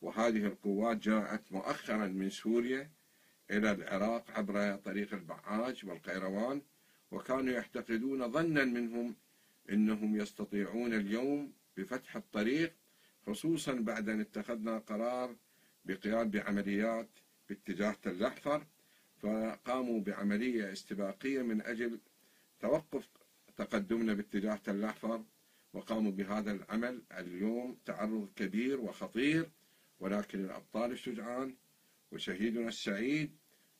وهذه القوات جاءت مؤخرا من سوريا إلى العراق عبر طريق البعاج والقيروان، وكانوا يعتقدون ظنا منهم أنهم يستطيعون اليوم بفتح الطريق، خصوصا بعد أن اتخذنا قرار بقيام بعمليات باتجاه تل أحفر، فقاموا بعملية استباقية من أجل توقف تقدمنا باتجاه تل أحفر، وقاموا بهذا العمل. اليوم تعرض كبير وخطير، ولكن الأبطال الشجعان وشهيدنا السعيد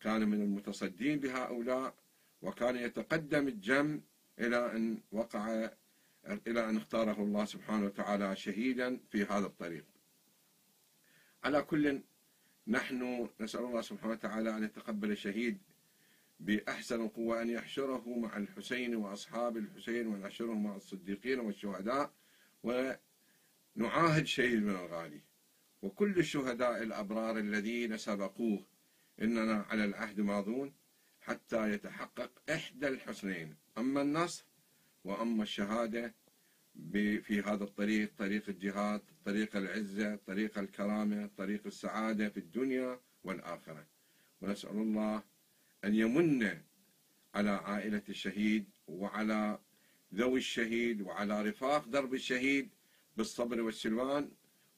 كان من المتصدين لهؤلاء، وكان يتقدم الجم إلى أن اختاره الله سبحانه وتعالى شهيدا في هذا الطريق. على كل، نحن نسأل الله سبحانه وتعالى أن يتقبل الشهيد بأحسن القوة، أن يحشره مع الحسين وأصحاب الحسين، ونحشره مع الصديقين والشهداء، ونعاهد شهيدنا الغالي وكل الشهداء الأبرار الذين سبقوه إننا على العهد ماضون حتى يتحقق إحدى الحسنين، أما النصر وأما الشهادة في هذا الطريق، طريق الجهاد، طريق العزة، طريق الكرامة، طريق السعادة في الدنيا والآخرة. ونسأل الله أن يمن على عائلة الشهيد وعلى ذوي الشهيد وعلى رفاق درب الشهيد بالصبر والسلوان،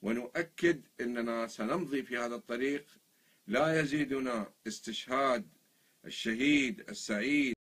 ونؤكد أننا سنمضي في هذا الطريق. لا يزيدنا استشهاد الشهيد السعيد